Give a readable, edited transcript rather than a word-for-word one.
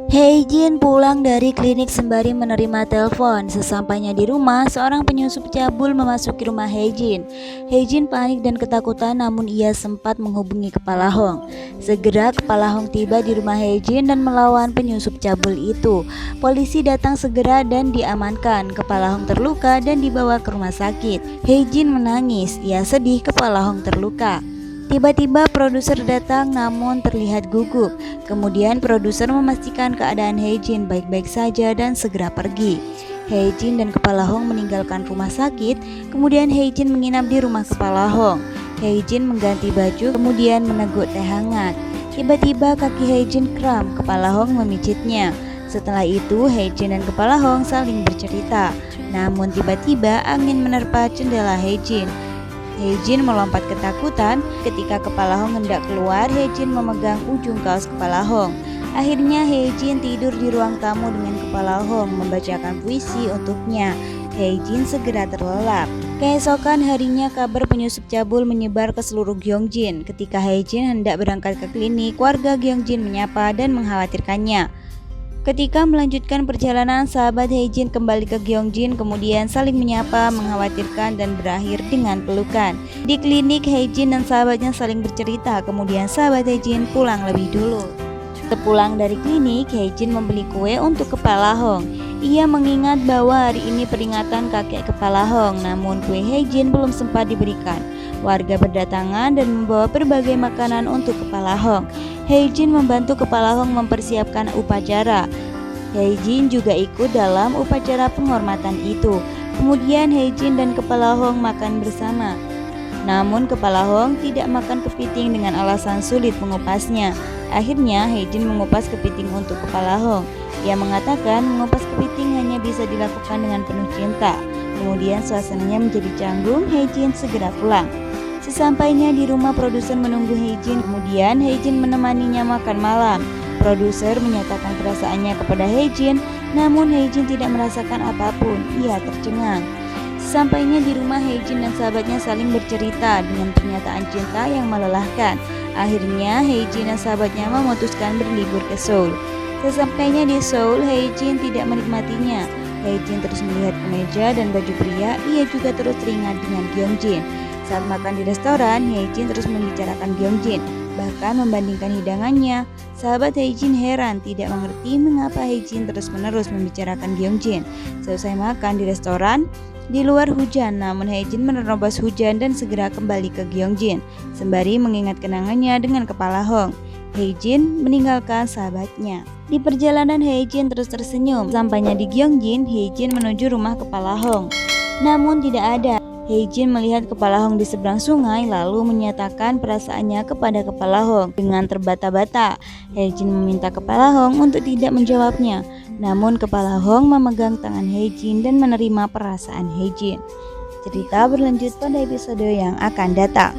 Hye-jin pulang dari klinik sembari menerima telepon. Sesampainya di rumah, seorang penyusup cabul memasuki rumah Hye-jin. Hye-jin panik dan ketakutan, namun ia sempat menghubungi Kepala Hong. Segera Kepala Hong tiba di rumah Hye-jin dan melawan penyusup cabul itu. Polisi datang segera dan diamankan. Kepala Hong terluka dan dibawa ke rumah sakit. Hye-jin menangis, ia sedih Kepala Hong terluka. Tiba-tiba produser datang namun terlihat gugup. Kemudian produser memastikan keadaan Hye-jin baik-baik saja dan segera pergi. Hye-jin dan Kepala Hong meninggalkan rumah sakit. Kemudian Hye-jin menginap di rumah Kepala Hong. Hye-jin mengganti baju kemudian meneguk teh hangat. Tiba-tiba kaki Hye-jin kram, Kepala Hong memijitnya. Setelah itu Hye-jin dan Kepala Hong saling bercerita. Namun tiba-tiba angin menerpa jendela Hye-jin. Hye-jin melompat ketakutan. Ketika Kepala Hong hendak keluar, Hye-jin memegang ujung kaos Kepala Hong. Akhirnya Hye-jin tidur di ruang tamu dengan Kepala Hong membacakan puisi untuknya. Hye-jin segera terlelap. Keesokan harinya kabar penyusup cabul menyebar ke seluruh Gyeongjin. Ketika Hye-jin hendak berangkat ke klinik, warga Gyeongjin menyapa dan mengkhawatirkannya. Ketika melanjutkan perjalanan, sahabat Hye-jin kembali ke Gyeongjin, kemudian saling menyapa, mengkhawatirkan dan berakhir dengan pelukan. Di klinik, Hye-jin dan sahabatnya saling bercerita, kemudian sahabat Hye-jin pulang lebih dulu. Sepulang dari klinik, Hye-jin membeli kue untuk Kepala Hong. Ia mengingat bahwa hari ini peringatan kakek Kepala Hong, namun kue Hye-jin belum sempat diberikan. Warga berdatangan dan membawa berbagai makanan untuk Kepala Hong. Hye-jin membantu Kepala Hong mempersiapkan upacara. Hye-jin juga ikut dalam upacara penghormatan itu. Kemudian Hye-jin dan Kepala Hong makan bersama. Namun Kepala Hong tidak makan kepiting dengan alasan sulit mengupasnya. Akhirnya Hye-jin mengupas kepiting untuk Kepala Hong. Ia mengatakan mengupas kepiting hanya bisa dilakukan dengan penuh cinta. Kemudian suasananya menjadi canggung, Hye-jin segera pulang. Sesampainya di rumah, produser menunggu Hye-jin. Kemudian Hye-jin menemaninya makan malam. Produser menyatakan perasaannya kepada Hye-jin, namun Hye-jin tidak merasakan apapun. Ia tercengang. Sesampainya di rumah, Hye-jin dan sahabatnya saling bercerita dengan pernyataan cinta yang melelahkan. Akhirnya Hye-jin dan sahabatnya memutuskan berlibur ke Seoul. Sesampainya di Seoul, Hye-jin tidak menikmatinya. Hye-jin terus melihat kemeja dan baju pria. Ia juga terus teringat dengan Gyeongjin. Saat makan di restoran, Hye-jin terus membicarakan Gyeongjin, bahkan membandingkan hidangannya. Sahabat Hye-jin heran tidak mengerti mengapa Hye-jin terus-menerus membicarakan Gyeongjin. Selesai makan di restoran, di luar hujan, namun Hye-jin menerobos hujan dan segera kembali ke Gyeongjin, sembari mengingat kenangannya dengan Kepala Hong. Hye-jin meninggalkan sahabatnya. Di perjalanan, Hye-jin terus tersenyum. Sampainya di Gyeongjin, Hye-jin menuju rumah Kepala Hong. Namun tidak ada. Hye-jin melihat Kepala Hong di seberang sungai lalu menyatakan perasaannya kepada Kepala Hong dengan terbata-bata. Hye-jin meminta Kepala Hong untuk tidak menjawabnya. Namun Kepala Hong memegang tangan Hye-jin dan menerima perasaan Hye-jin. Cerita berlanjut pada episode yang akan datang.